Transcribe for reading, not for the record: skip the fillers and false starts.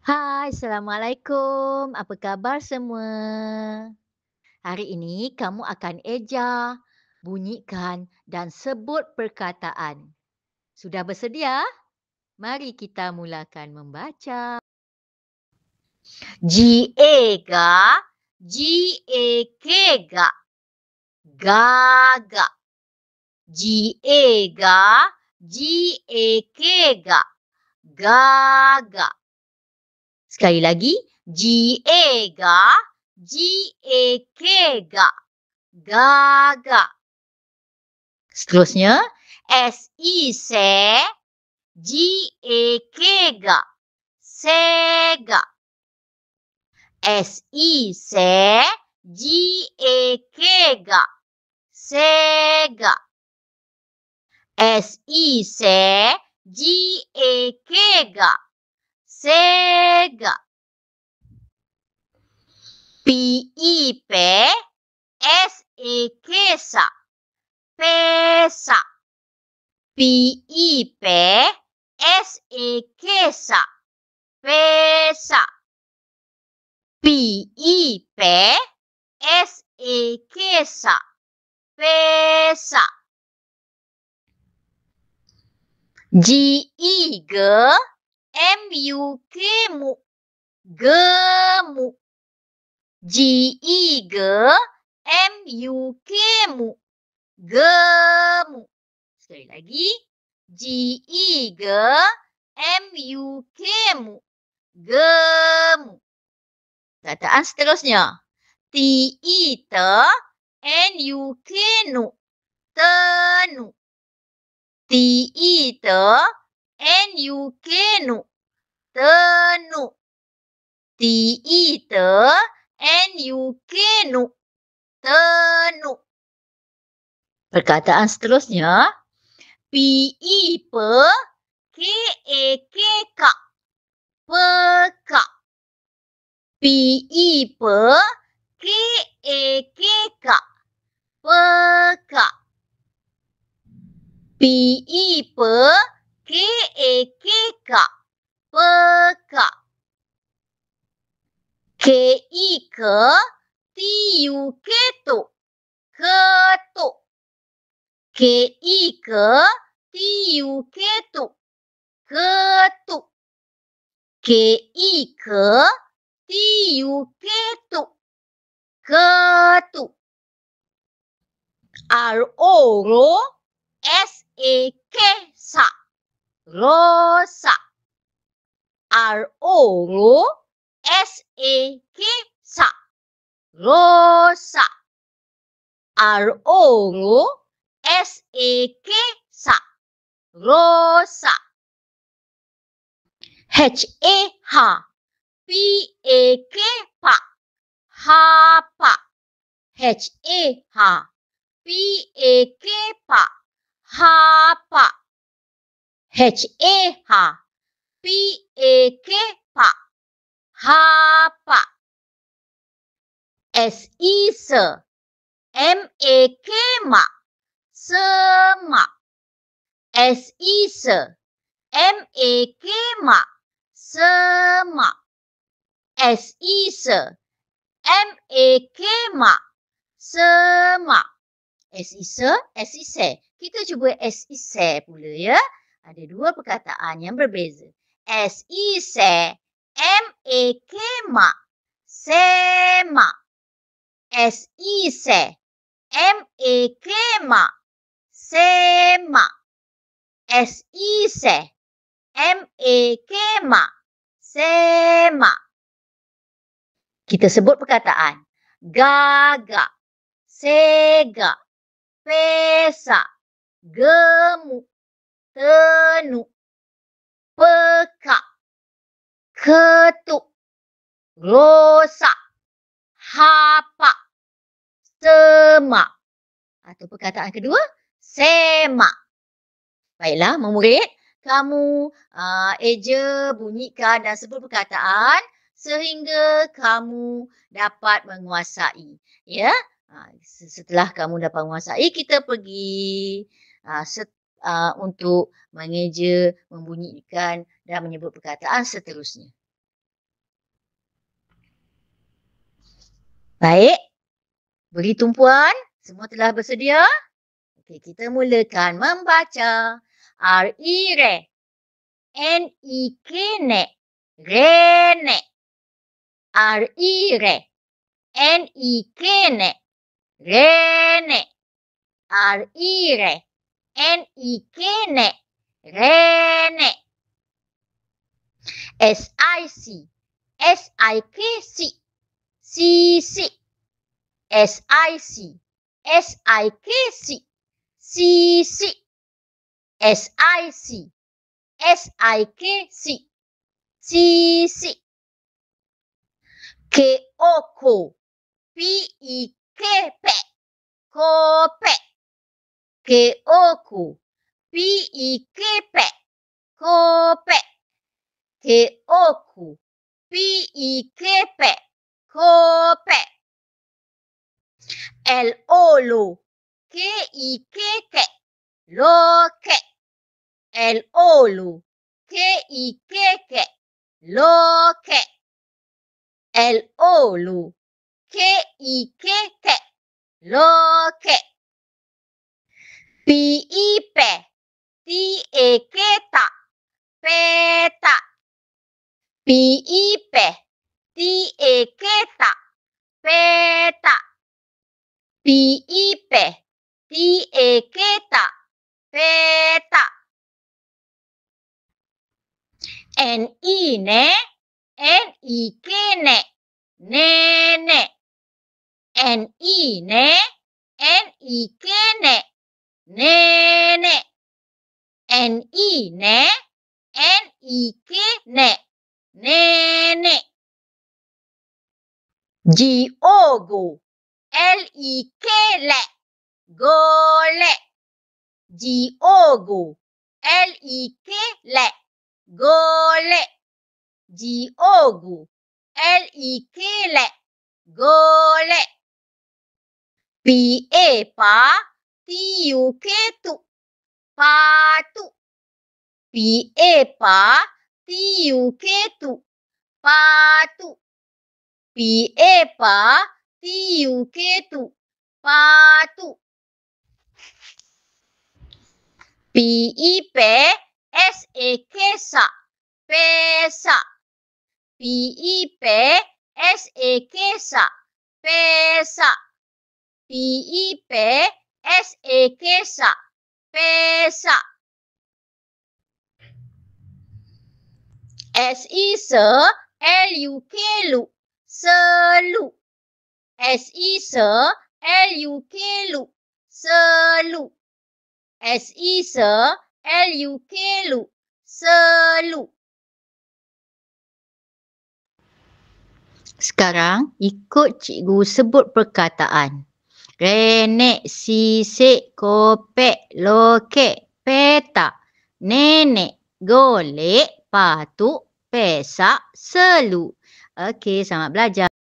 Hai, Assalamualaikum. Apa khabar semua? Hari ini kamu akan eja, bunyikan dan sebut perkataan. Sudah bersedia? Mari kita mulakan membaca. G-A-G-A, G-A-K-G-A, gaga. G-A-G-A, G-A-K-G-A, gaga. Sekali lagi, G-A-G-A, G-A-K-G-A, gaga. Seterusnya, S-I-Se, G-A-K-G-A, sega. S-I-Se, G-A-K-G-A, sega. S-I-Se, G-A-K-G-A, sega. P-I-Pe, S-E-K-S-A, pesa. P-I-Pe, S-E-K-S-A, pesa. P-I-Pe, S-E-K-S-A, pesa. G-I-G, M-U-K-mu, gemu. G-I-G, M-U-K-mu, gemu. Sekali lagi. G-I-G, M-U-K-mu, gemu. Perkataan seterusnya. T-I-T, N-U-K-nu, tenu. T-I-T, N-U-K-nu, tenu. T-I-T, N-U-K-nu, tenu. Perkataan seterusnya. P-I-P, K-E-K-K, peka. P-I-P, K-E-K-K, peka. P-I-P, K-E-K-K, peka. K-I-K, T-U-K-Tu, ketuk. K-I-K, T-U-K-Tu, ketuk. K-I-K, T-U-K-Tu, ketuk. R-O-R-O, S-E-K-sa, rosa. R-O-R-O, S-E-K-sa, rosa. R-O-R-O, S-E-K-sa, rosa. H-A-H, P-A-K-Pa, hapa. H-A-H, P-A-K-Pa, hapa. H-A-H, P-A-K-Pa, hapa. S-I-Se, M-A-K-Ma, semak. S-I-Se, M-A-K-Ma, semak. S-I-Se, M-A-K-Ma, semak. S-I-Se, S-I-Se. Kita cuba S-I-Se pula ya. Ada dua perkataan yang berbeza. S-I-Se, M-A-K-Ma, semak. S-I-Se, M-A-K-Ma, semak. S-I-Se, M-A-K-Ma, semak. Kita sebut perkataan. Gaga, sega, pesa, gemuk, tenu, peka, ketuk, rosak, hapa, semak. Atau perkataan kedua, semak. Baiklah, murid, kamu eja, bunyikan dan sebut perkataan sehingga kamu dapat menguasai. Ya, setelah kamu dapat menguasai, kita pergi untuk mengeja, membunyikan dan menyebut perkataan seterusnya. Baik. Beri tumpuan. Semua telah bersedia? Okey, kita mulakan membaca. R-E-RE. N-I-K nek. Renek. R-E-RE. N-I-K nek. Renek. R-E-RE. N-I-K nek. Renek. S-I-C. S-I-K-C. Sisik. S-I-C. S-I-K-C. Sisik. S-I-C. S-I-K-C. Sisik. K-O-K. P-I-K-P. Kopek. K-O-K. P-I-K-P. Kopek. K-O-K. P-I-K-P. Kopek. L-O-L. K-I-K-K. Lokek. L-O-L. K-I-K-K. Lokek. L-O-L. K-I-K-K. Lokek. P-I-P. T-E-K-Ta. Peta. P-I-P. T-E-K-Ta. Peta. P-I-P. T-E-K-Ta. Peta. N-I-Ne. N-I-K-Ne. Nenek. N-I-Ne. N-I-K-Ne. Nenek. N-I-Ne. N-I-K-Ne. Nenek. G-O-Go. L-I-K-Le. Golek. G-O-Go. L-I-K-Le. Golek. G-O-Go. L-I-K-Le. Golek. P-A-Pa. T-U-K-Tu. Patu. P-A-Pa. T-U-K-Tu. Patu. P-A-Pa. T-U-K-Tu. Patu. P-I-P. S-A-K-Sa. Pesa. P-I-P. S-A-K-Sa. Pesa. P-I-P. S-A-K-Sa. Pesa. S-I-Se. L-U-K-Lu. Selu. S-I-Se. L-U-K-Lu. Selu. S-I-Se. L-U-K-Lu. Selu. Sekarang ikut cikgu sebut perkataan. Renek, sisik, kopek, lokek, peta, nenek, golek, patuk, pesak, selu. Okey, selamat belajar.